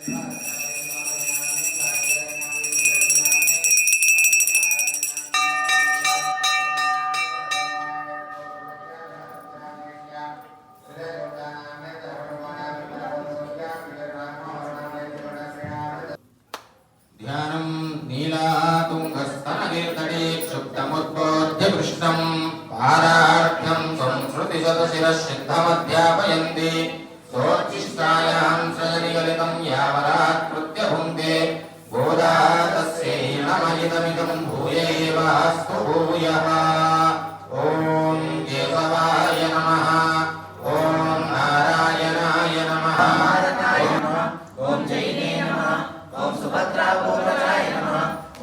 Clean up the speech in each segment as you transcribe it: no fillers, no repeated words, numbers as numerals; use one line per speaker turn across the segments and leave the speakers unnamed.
ध्यानं नीलातुङ्गस्तनगिरितटे क्षुब्धमुद्बोध्य पृष्ठं पारार्थ्यं संस्कृतिशतशिरः सिद्धमध्यापयन्ति सोच्छिष्टायां सृजनिगलितं यावदात्कृत्य भुङ्क्ते गोदा तस्यै नमयितमिदं भूयैवास्तु भूयः। ॐ केशवाय नमः। ॐ नारायणाय नमः।
ॐ जैने नमः। ॐ सुभद्रापूर्वजाय नमः।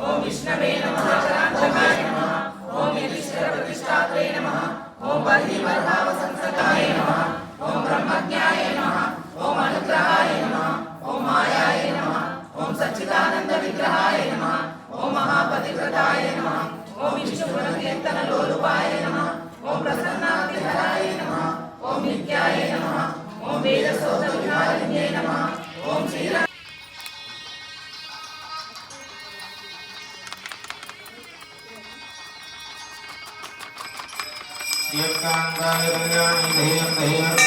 ॐ विष्णवे नमः। शान्ताय नमः। ॐ यदीश्वरप्रतिष्ठात्रे नमः। ॐ बलिवर्भावसंसकाय नमः। ॐ ब्रह्मज्ञाय नमः। ॐ अनुग्रहाय नमः। ॐ मायाय नमः। ॐ सच्चिदानन्दविग्रहाय नमः। ॐ महापतिव्रताय नमः। ॐ विष्णुगुणकीर्तनलोलुपाय नमः। ॐ प्रसन्नातिहराय नमः। ॐ नित्याय नमः। ॐ वेदसोतविहारिण्ये नमः। ॐ श्रीराम
दीर्घांगाय कल्याणी धैर्यं धैर्यं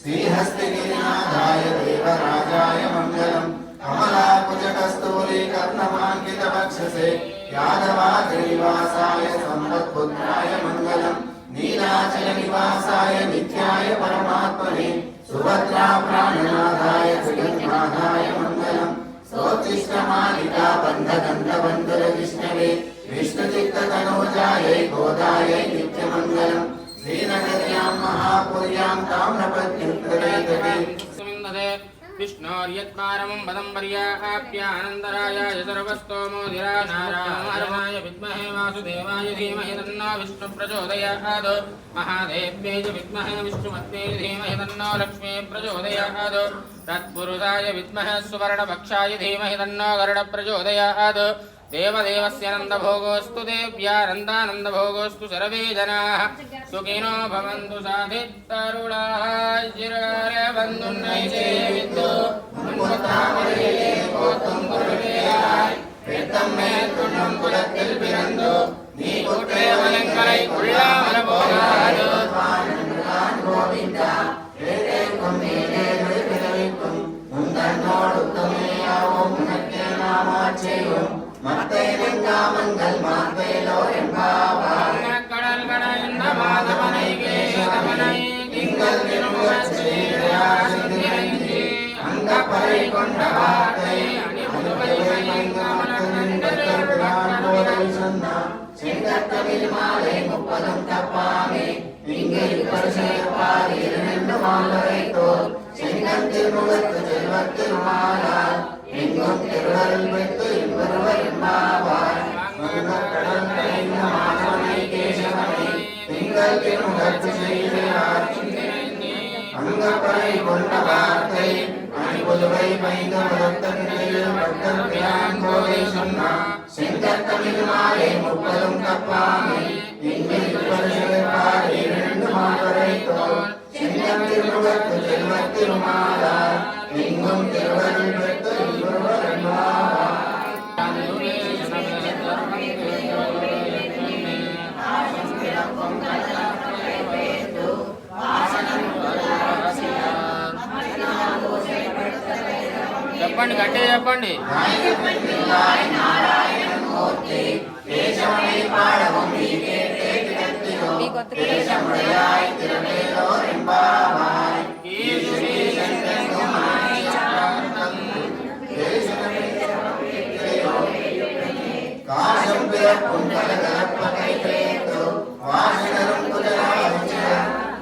श्रीहस्तिगिरिनाथाय देवराजाय मङ्गलम् कमलाकुचकस्तूरी कर्णमाङ्कितवक्षसे यादवाग्रीवासाय सम्पत्पुत्राय मङ्गलम् नीलाचलनिवासाय नित्याय परमात्मने सुभद्रा प्राणनाथाय जगन्नाथाय मङ्गलम् सोत्तिष्ठमालिका बन्धगन्धबन्धुरविष्णवे विष्णुचित्ततनूजायै गोदायै नित्यमङ्गलम् श्रीनगर्यां महापुर्यां ताम्रपत्युत्तरे विष्णोर्यत्पारमं पदं पर्याप्यानन्दरायाय सर्वस्तोमोदिरा नारायणाय विद्महे वासुदेवाय धीमहि तन्नो विष्णु प्रचोदयात् महादेव्यै च विद्महे विष्णुपत्न्यै धीमहि तन्नो लक्ष्मी प्रचोदयात् तत्पुरुषाय विद्महे सुवर्णपक्षाय धीमहि तन्नो गरुड प्रचोदयात् देवदेवस्य नन्दभोगोऽस्तु देव्यानन्दानन्दभोगोऽस्तु सर्वे जनाः सुखिनो भवन्तु साधितरुणाः चिरबन्धुन्नैसेवितो मुन्मुतामरे போத்தும் குருவேயாய் பெத்தம்மே துண்ணும் குலத்தில் பிறந்து நீ குற்றே வலங்களை கொள்ளாமல் போகாது கோவிந்தா ஏதேக்கும் மேலே பிறவிக்கும் முந்தன்னோடு துணையாவும் உனக்கே நாமாச்செய்யும் மத்தேனங்காமங்கள் மாத்தேலோ என்பாவாய் கடல் கடைந்த மாதவனை கேசவனை திங்கள் திருமுகச்சீராசிந்திரஞ்சி அங்கப்பறை கொண்ட வார்த்தை அணிமுதுவை செங்கத்தமிழ் மாலை 30 தப்பாமே இங்கே பரிசைப்பார் இரண்டு மாலரை தோல் செங்கத்தில் முகத்து செல்வத்தில் மாலால் எங்கும் திருவருள் வைத்து இவ்வொருவர் என்பாவாய் கடல் கடைந்த மாதவனை கேசவனை திங்கள் திருமுகத்து செய்தார் அங்கப்பறை கொண்ட வார்த்தை அணிபுதுவை வைந்த முதத்தன்மையில் பக்தர் பிரான் போதை சொன்னார் செங்கத்தமிழ் மாலை 30 தப்பாமே எங்கில் பரிசைப்பார் இரண்டு மாலரை தோல் செங்கத்தில் முகத்து செல்வத்தில் மாலால் எங்கும் திருவருள் வைத்து இவ்வொருவர் என்பாவாய் చెప్పండి గట్టిగా చెప్పండి
నారాయణ మూర్తి కేశవனை பாடவும் நீ கேட்டே கிடத்திரோ தேசமுடையாய் திறமேலோர் எம்பாவாய்
ஈஸ்வரி சந்தகுமாரி சாந்தம்
காசம் பிறப்பும் கலகலப்பகை கேட்டு வாசனரும் குதிராவிச்ச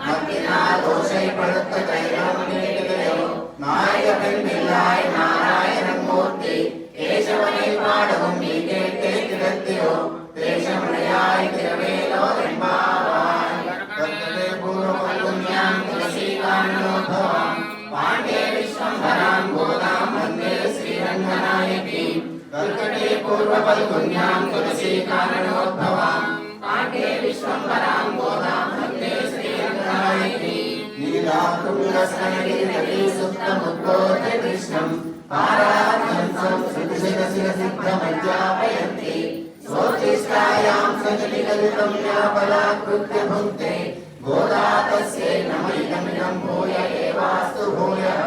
மத்தினால் ஓசைப்படுத்த கைலம் நீட்டுகையோ நாயக பெண்ணில்லாய் நாராயணன் மூர்த்தி கேசவனை பாடவும் நீ கேட்டே கிடத்தியோ தேசமுடையாய் திறமேலோர் எம்பாவாய் கர்த்ததே பூர்வபல்குன்யாம் துளசீகானோத்பவாம் பாண்டே விஸ்வம்பராம் கோதாம் வந்தே ஸ்ரீரங்கநாயகி கர்க்கடே பூர்வபல்குன்யாம் துளசீகானோத்பவாம் பாண்டே விஸ்வம்பராம் கோதாம் வந்தே ஸ்ரீரங்கநாயகி நீலாத்துங்கஸ்னகிரிதலி சுத்தமுத்போத கிருஷ்ணம் பாராத்யம் சித்தமஜ்ஜாபயந்தி स्वोत्तिष्ठायां सजलिकलितं व्यापलाकृत्य भुङ्क्ते गोदा तस्यै नम इदमिदं भूय एवास्तु भूयः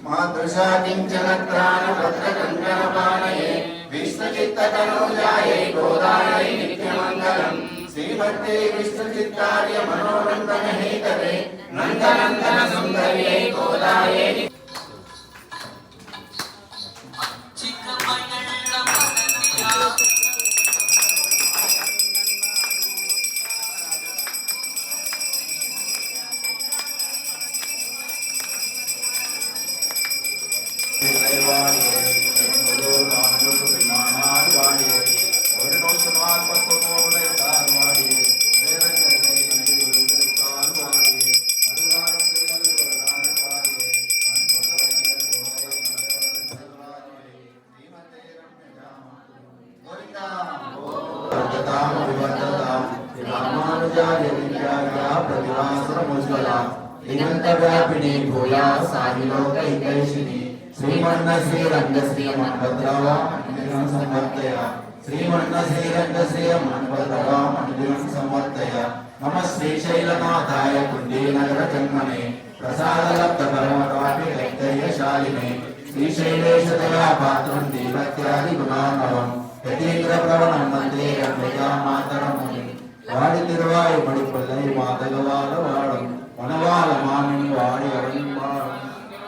मातृषा किञ्चन त्राणभद्रकङ्कणपाणये विष्णुचित्ततनूजायै गोदायै नित्यमङ्गलम् श्रीमते विष्णुचित्तार्य मनोनन्दनहेतवे नन्दनन्दन सुन्दर्यै गोदायै
व्यापिनी भूया साहिलोकैकैशिनी श्रीमन्न श्रीरंग श्रीमन्भद्रवा मंदिरं समर्पय श्रीमन्न श्रीरंग श्रीमन्भद्रवा मंदिरं समर्पय नमः श्रीशैलनाथाय कुंडीनगर जन्मने प्रसादलब्ध परमकापि कैतयशालिने श्रीशैलेश दया पात्रं दीनत्यादि गुणानवं यतीन्द्र प्रवणं वन्दे रम्यजा मातरं வாடி திருவாய் மடிப்பல்லை மாதகவால வாழும் வனவால மாமின் வாடி அவனின் வாழும்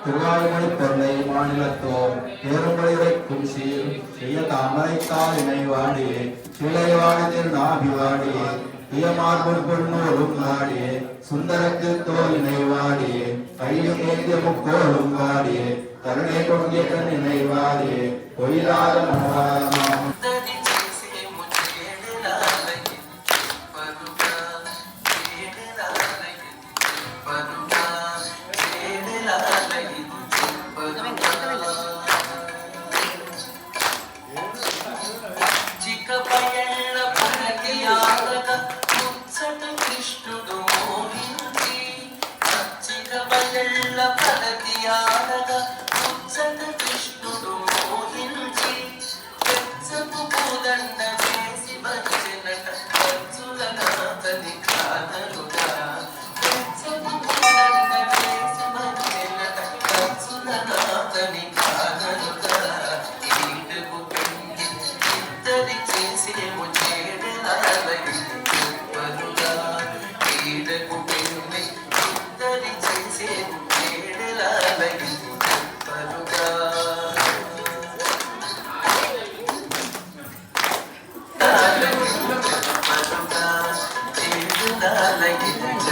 திருவாய்மொழி பொருளை மாநிலத்தோர் பேருமொழி வைக்கும் சீர் செய்ய தாமரைத்தால் இணை வாடியே சிலை வாடிதில் நாபி வாடியே பியமார்புள் பொன்னூரும் வாடியே சுந்தரக்கு தோல் இணை வாடியே கையும் ஏந்திய முக்கோளும் வாடியே கருணை கொண்டிய கண் இணை வாடியே பொய்யாத மனவாரமாம்
like it.